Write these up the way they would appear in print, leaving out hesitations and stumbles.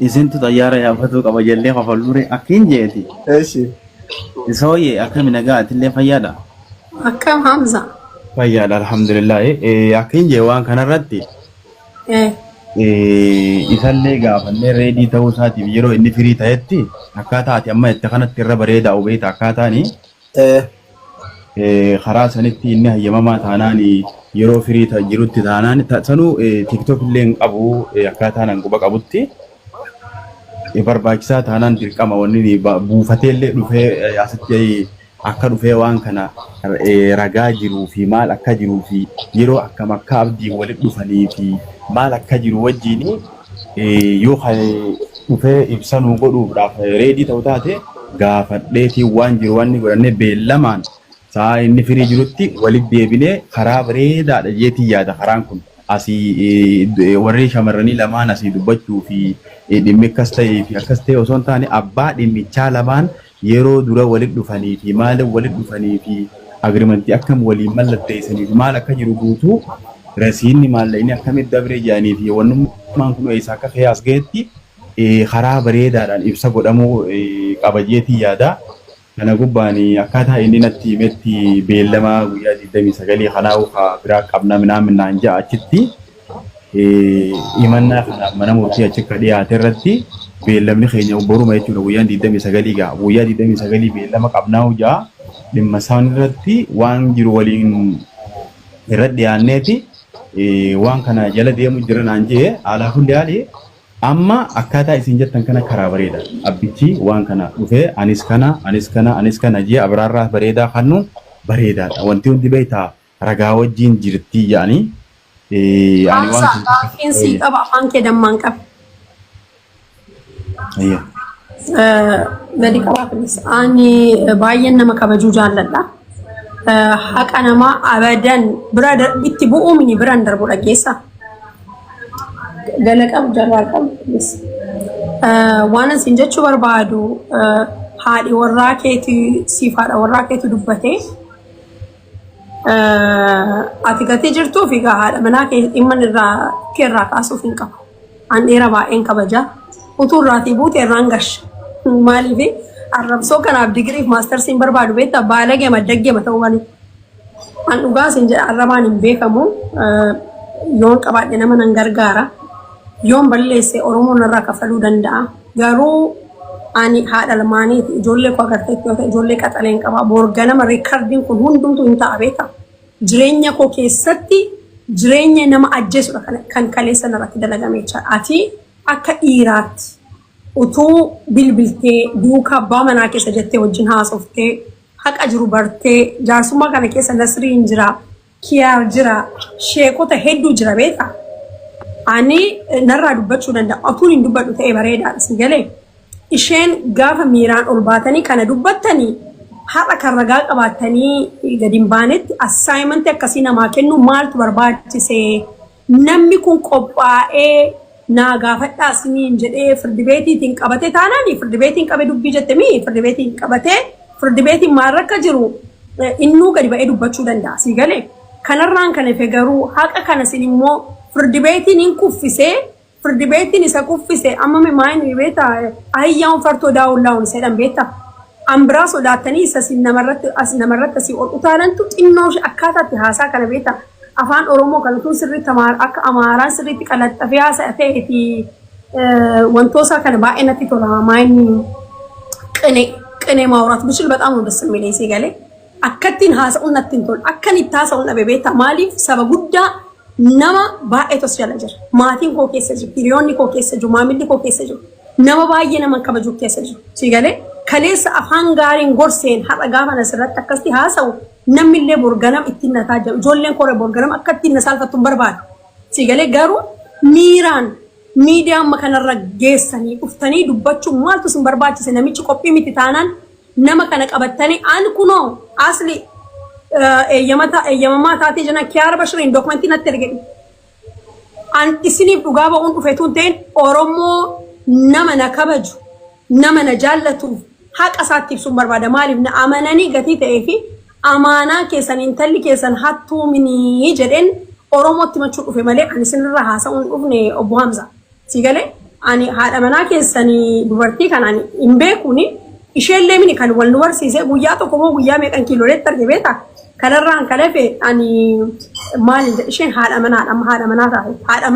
isintu xayyaara yaafatu qaba jallee qafallure akkin jeeti. Eeshi. Isooyye akkami nagaatillee fayyaadha. Akkam Hamza. Fayyaadha alhamdulillah. Akkin jee waan kanarratti isallee gaafannee reedii ta'uu isaatiif yeroo inni firii ta'etti akkaataa ati amma itti kanatti irra bareedaa ubeeta akkaataani karaa sanitti inni hayyamamaa taanaan yeroo firii jirutti taanaan sanuu tiktok illee hin qabu akkaataan hanquba qabutti barbaachisaa taanaan dirqama wanni buufatee illee dhufee asitti akka dhufee waan kana ragaa jiruu fi maal akka jiruu fi yeroo akkam akka abdii walitti dhufanii fi maal akka jiru wajjin yoo dhufee ibsanuu godhuudhaaf reedii ta'u taate gaafadheetii waan jiru wanni godhannee beellamaan saa inni firii jirutti walitti deebinee karaa bareedaadha jeetii yaada karaan kun asii warri shamarranii lamaan asii dubbachuu fi dhimmi akkas ta'ee fi akkas ta'e osoo hin taane abbaa dhimmichaa lamaan yeroo dura walitti dhufanii fi maaliif walitti dhufanii fi agriimentii akkam waliin mallatteessanii fi maal akka jiru guutuu rasiinni maallaqni akkamitti dabree jiranii fi wannummaan kun eessa akka fe'aas ga'etti karaa bareedaadhaan ibsa godhamuu qaba jeetii yaada. Kana gubbaan akkaataa inni natti himetti beellama guyyaa 29 kanaa'u biraa qabna minaan ja'a achitti himannaa kanaaf mana murtii achi akka dhiyaate irratti beellamni keenya boruma jechuudha guyyaan 29 gaa guyyaa 29 beellama qabnaa'u ja'a dhimma isaan irratti waan jiru waliin irra dhiyaanneeti waan kana jala deemu jira naan jee haala hundi haali amma akkaataa isin jettan kana karaa bareeda abbichi waan kana dhufee anis kana jee abraarraa bareedaa kannu bareedaadha wanti hundi beektaa ragaa wajjin jirti jedhanii ani waan kinsi qaba afaan kee dammaan qaba. Gadi qabaanis ani baay'een nama kabajuu jaalladha. Haqa namaa abadan bira itti bu'uumni biraan darbu dhageessa. Galaqam jarraa qabu. Waan isin jechuu barbaadu haadhi warraa keetii siif haadha warraa keetii dubbatee ati gatee jirtuu fi haadha manaa kee dhimma irraa kaasuuf hin qabu. An dheera baay'een kabaja. Utuu irraatii buute irraan gasha. Maaliif arrabsoo kanaaf digiriif maastarsiin barbaadu beektaa baalagee maddaggee ta'uu malee. An dhugaa isin jedha arrabaan hin beekamu yoon qabaadhe nama nan gargaara. Yoon balleesse Oromoon irraa kafaluu danda'a. Garuu ani haadha lamaaniiti ijoollee koo agarteetti yoo ta'e ijoollee qaxaleen qaba. Boorganama riikardiin kun hundumtuu hin ta'a beektaa. Jireenya koo keessatti jireenya nama ajjeesudha kan kaleessa irratti dalagame jecha. Ati akka dhiiraatti utuu bilbiltee duukaa abbaa manaa keessa jettee wajjin haasoftee haqa jiru bartee jaarsummaa kana keessa Nasriin jira, Kiyaar jira, sheekota hedduu jira beektaa. Ani narraa dubbachuu danda'a. Otuun hin dubbadhu ta'e bareedaadha si galee. Isheen gaafa miiraan ol baatanii kana dubbattanii haadha kan ragaa qabaatanii gadi hin baanetti assaayimentii akkasii namaa kennu maaltu barbaachise namni kun qophaa'ee naa gaafadhaa isiniin jedhee firdibeetiitiin qabate taanaani firdibeetiin qabe dubbii jette mii firdibeetiin qabatee firdibeetiin maal rakka jiru innuu gadi ba'ee dubbachuu danda'a si galee. Kanarraan kan efe garuu haqa kana sin immoo firdibeetiin hin kuffisee firdibeetiin isa kuffise amma maayin beektaa ahiyyaan fartoo daawullaa'uun sedhan beektaa. Ambiraa sodaatanii isa namarratti asii ol utaalantu xinnoo akkaataatti haasaa kana beektaa. Afaan Oromoo kanatu sirriitti akka Amaaraan sirriitti qalaxxafee haasaa ta'eeti wantoota kana baay'ee natti tola. Maayin qinee maawuraatu bishil baxaan hunda simmileesee galee akkattiin haasa'uun natti hin tolu. Akkan itti haasa'uun dhabe beektaa maaliif saba guddaa nama baay'ee tos jala jira. Maatiin koo keessa jiru, hiriyoonni koo keessa jiru, maamilli koo keessa jiru. Nama baay'ee nama kabaju keessa jiru. Si galee kaleessa afaan gaariin gorseen haadha gaafa asirratti akkasti haasa'u namni illee borganam ittiin nataa jiru. Ijoolleen koree borganam akka ittiin nasaalfattu hin barbaadu. Si galee garuu miiraan miidiyaa amma kanarra geessanii dhuftanii dubbachuun maaltu sin barbaachise namichi qophii miti taanaan nama kana qabattanii aan kunoo asli eeyyamamaa taatee jira Kiyaar Bashiriin dookumentii natti ergedhi. An isiniif dhugaa ba'uun dhufeetuun ta'in Oromoo nama na kabaju nama na jaallatuuf haqa isaatti ibsuun barbaada. Maaliif na amananii gatii ta'ee fi amaanaa keessan intalli keessan hattuu minii jedheen Oromootti machuu dhufe malee ani isinirra haasa'uun dhufne obbo Hamza. Si galee ani haadha manaa keessanii dubartii kanaan hin beekuni isheellee mini kan wal nu barsiise guyyaa tokko moo guyyaa meeqan kiilooleetti arge beeta kanarraan kalefe ani maal isheen haadha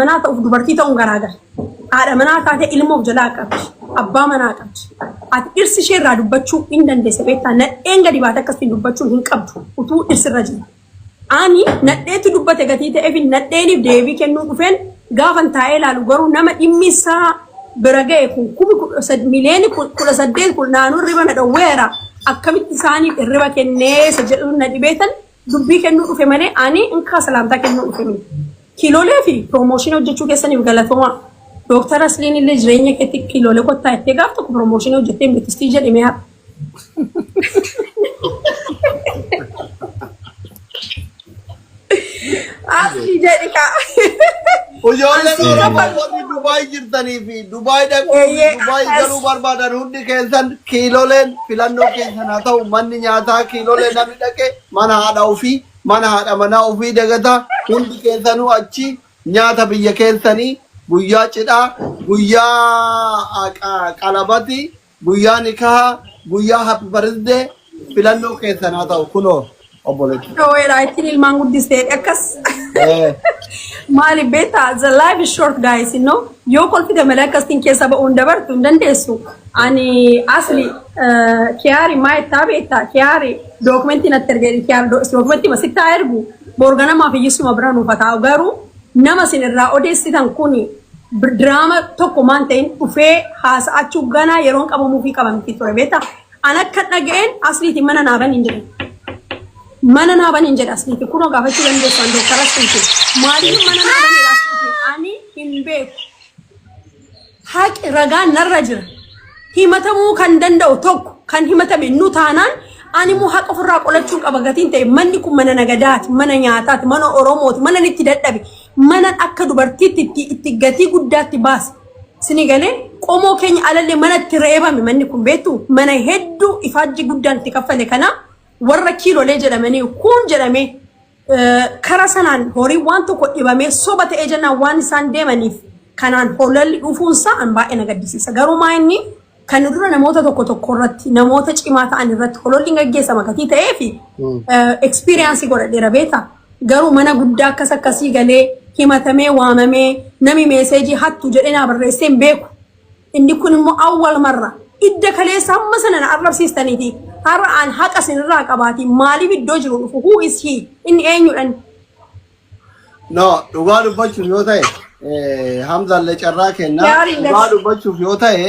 manaa ta'uuf dubartii ta'uun garaagara haadha manaa taate ilmoof jalaa qabdi abbaa manaa qabdi ati dhirsi ishee irraa dubbachuu hin dandeesse beektaa nadheen gadi baate akkasiin dubbachuu hin qabdu utuu dhirsirra jira ani nadheetu dubbate gatii ta'eef nadheeniif deebii kennuu dhufeen gaafan taa'ee ilaalu garuu nama dhimmi isaa bira ga'e kun miliyoona 18 kun naannoo riba na dhowweera akkamitti isaaniif irriba kennee isa jedhu na dhibeetan dubbii kennuu dhufe malee ani inka salaamtaa kennuu dhufe mini kiiloolee fi piroomooshinii hojjechuu keessaniif galatooma Dr. Asliin illee jireenya keetti kiiloolee kottaa itti gaaf tokko piroomooshinii hojjettee beektistii jedhime haa. Asli jadi kak. Ijoollee warri Dubaay jirtanii fi Dubaay dhaquu Dubaay galuu barbaadan hundi keessan kiilooleen filannoo keessan haa ta'u manni nyaataa kiiloolee namni dhaqe mana haadha ofii mana haadha manaa ofii dagata hundi keessanuu achi nyaata biyya keessanii guyyaa cidhaa guyyaa qalabati guyyaa nikaha guyyaa happy birthday filannoo keessan haa ta'u kunoo obboleetti. Dhoowweedha ittiin ilmaan guddistee akkas. Mali beta the life is short guys you know yo kolfite malee akkasiin keessa ba'uun dabartu hin dandeessu ani asli kiyaari maayit taabeta kiyaari dookumentii natti ergee kiyaari dookumentii masitti haa ergu boorganamaaf iyyisuma bira nuufataa garuu nama sin irraa odeessitan kun diraama tokko maan ta'in dhufee haasa'achuu ganaa yeroon qabamuu fi qabamti ture beeta an akka dhaga'een asliitiin mana naaban hin jedhan. Mana naaban hin jedha asliiti kunoo gaafachuu dandeessu an Dr. Asliiti maaliif mana naaban hin asliiti ani hin beeku haqi ragaan narra jira himatamuu kan danda'u tokko kan himatame nu taanaan ani immoo haqa ofirraa qolachuu qaba gatiin ta'e manni kun mana nagadaati mana nyaataati mana oromooti mana itti dadhabe mana akka dubartiitti itti gatii guddaatti baase sini galee qomoo keenya alallee mana itti reebame manni kun beektu mana hedduu ifaajji guddaan itti kaffale kana warra kiiloolee jedhamanii kun jedhamee kara sanaan horii waan tokko dhibamee soba ta'ee jennaan waan isaan deemaniif kanaan holalli dhufuunsaa an baay'ee na gaddisiisa garuu maa inni kan dura namoota tokko irratti namoota cimaa ta'an irratti holalli gaggeessama gatii ta'ee fi ekspiriyansii godhadheera beeta garuu mana guddaa akkas akkasii galee himatamee waamamee nami meeseejii hattu jedhee naa barreessee hin beeku inni kun immoo awwal marra idda kaleessa amma sana na arrabsiistaniiti har'aan haqa sinirraa qabaati maaliif iddoo jiru dhufu who is he inni eenyudhan no dhugaa dubbachuuf yoo ta'e Hamzaallee carraa kenna dhugaa dubbachuuf yoo ta'e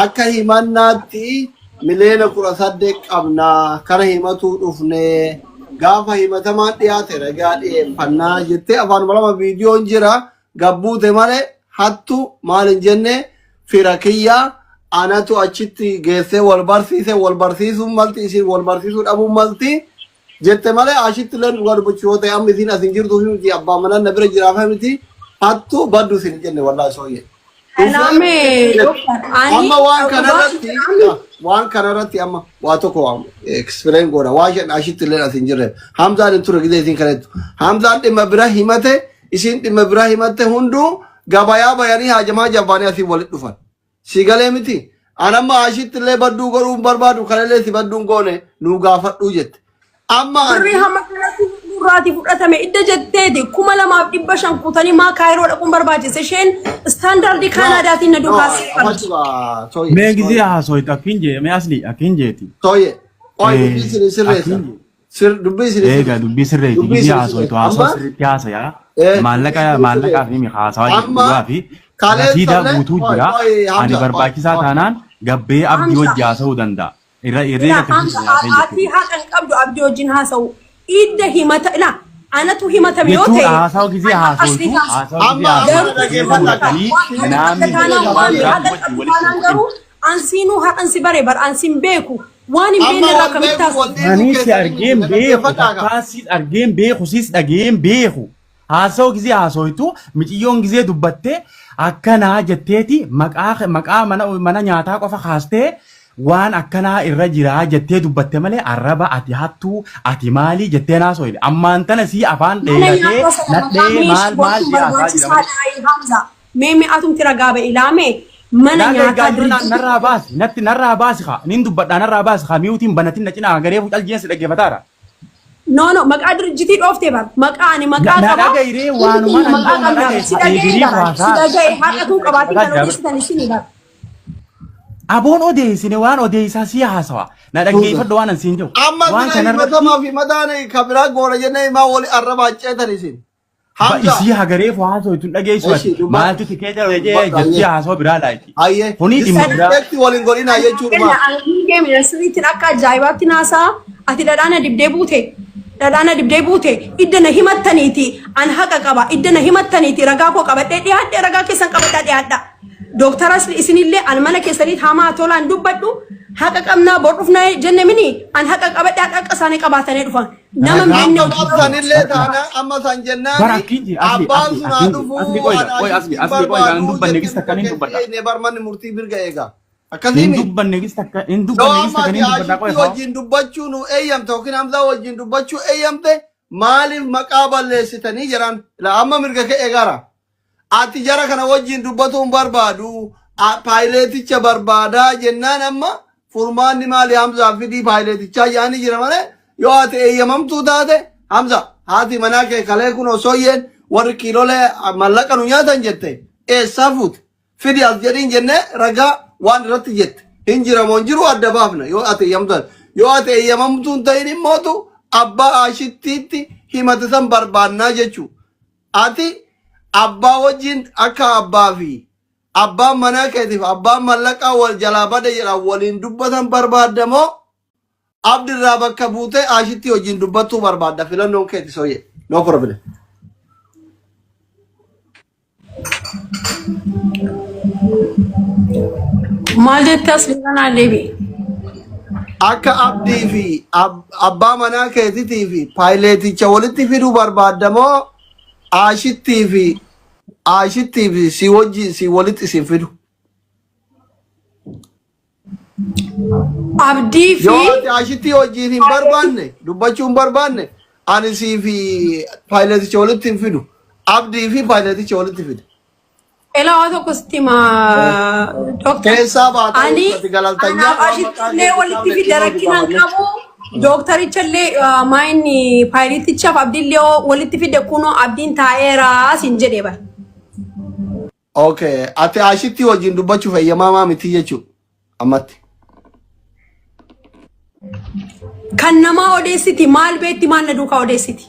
akka himannaatti miliyoona 18 qabnaa kana himatuu dhufnee gaafa himatamaan dhiyaate ragaa dhiyeeffannaa jettee afaan lama viidiyoon jira gabbuute malee hattu maal hin jenne fira kiyyaa anatu achitti geessee wal barsiisuun malti isin wal barsiisuu dhabuun malti jette malee ashitti illee dhugaa dubbachuu yoo ta'e amma isin asin jirtuu fi miti abbaa manaan na bira jiraafa miti hattu baddu isin jenne wallaahi sooyye. Amma waan kanarratti amma waa tokko explain godha waa shan ashitti illee asin jirre Hamzaan hin ture gidee isin kanattu Hamzaan dhimma bira himate isin dhimma bira himatte hunduu gabayaa bayanii haajamaa jabbaanii asiin walitti dhufan. Sigalee miti anamma ashitti illee badduu godhuun barbaadu kanallee si badduun goone nu gaafadhuu jette. Amma birrii hamma kanatti duraatii fudhatame idda jetteeti 2500 kutanii maa kaayiroo dhaquun barbaachise isheen istaandardii Kaanaadaatiin na duukaasee. Mee gizee haasawit akkin jee mee asli akkin jeeti. Tooye dubbii isin sirreessa. Dubbii isin sirreessa. Egaa dubbii sirreessa gizee haasawit haasawaa sirriitti haasaya. Maallaqaa fi haasawaa jedhuudhaa fi gatiidhaa guutuu jira ani barbaachisaa taanaan gabbee abdii wajji haasa'uu danda'a. Irree ati haqan qabdu abdii wajjin haasa'u idda himata ila anatu himatame yoo ta'e haasa'u gizee garuu ansiinuu haqan si bare bar ansin beeku waan hin beekne irraa kamitti ani si argeen beeku takkaasiis argeen beeku siis dhageen beeku haasa'u gizee haasa'utu miciyyoon gizee dubbattee akkanaa jetteeti maqaa mana nyaataa qofa kaastee waan akkanaa irra jiraa jettee dubbatte malee arraba ati hattuu ati maali jettee naasoile ammaan tana si afaan dheeratee nadhee maal jaasaa jira ميمي أتم ترى قابة إلامي من يعطى درجة نرى باس نرى باس خا نندب بدنا نرى باس خا ميوتين بناتنا تنا غريب الجنس اللي فتارة نو مقا درجتي أوفتي بار مقا أني مقا لا غيري وانو ما سيدا جاي حقكم قباتي كانوا يستني سيني بار أبون أودي سيني وان أودي ساسيا حسوا نرجع فدوانا سينجو أما تنا متى ما في مداني خبرة غورة جنة ما ولي أربعة تليسين isi hagare fo haso tun dage su ma tu tike da waje gaskiya haso bira laiki ayye honi di mudra tekti walin golina ye churma game nursery tinaka jaibati nasa ati dadana dibde bute idana himattaniti an haqa qaba idana himattaniti raga ko qaba de raga kesan qaba de hadda doktoras isinille an mana kesanit hama tolan dubbaddu haqa qabna bodufna jenne mini an haqa qaba de haqa qasane qabatane dufan nama minne sanille tana amma sanjennani barakinji abbaan suna dufu asli koy ga dubbanne gista kanin dubbada ne barman murti birga ega akazimi dubbanne gista kanin dubbada koy wajin dubbachu nu eyyam tokin amza wajin dubbachu eyyamte malif maqabale sitani jaran la amma mirga ke egara ati jara kana wajin dubbatu barbadu pileticha barbada jennan amma furmanni mali hamza fidi pileticha yani jiramane yo ati eyyamamtu taate hamza hati manake kale kuno soyen war kilole malaka nu nyatan jette safut fidi aljedin jenne raga wan rat jette hinjira monjiru adabafna yo ati eyyamtan yo ati eyyamamtu tayni motu abba ashititi himatan barbanna jechu ati abba wajin akka abba fi abba manake abba malaka wal jalabade jira walin dubbatan barbadamo Abdirra bakka buute ashitti wajjin dubbattuu barbaadda filannoon keeti sooyye no problem maal jettee asliisanaa deebi akka abdii fi abbaa manaa keetitii fi paayileticha walitti fiduu barbaaddamoo ashittii fi si wajjin si walitti isin fidu abdii fi yoo ati ashitti wajjin hin barbaanne dubbachuu hin barbaanne ani sii fi paayileticha walitti hin fidu abdii fi paayileticha walitti fidu elaa waa tokko sitti ma doktor keessaa baata ani uffati galaltanyaa ashittillee walitti fide rakkinaan qabu doktorichallee maayinni paayiletichaaf abdiillee walitti fide kunoo abdiin taa'eera sin jedhee bara okay ati ashitti wajjin dubbachuuf eeyyamamaa miti jechuudha ammatti kan namaa odeessiti maal beetti maal na duukaa odeessiti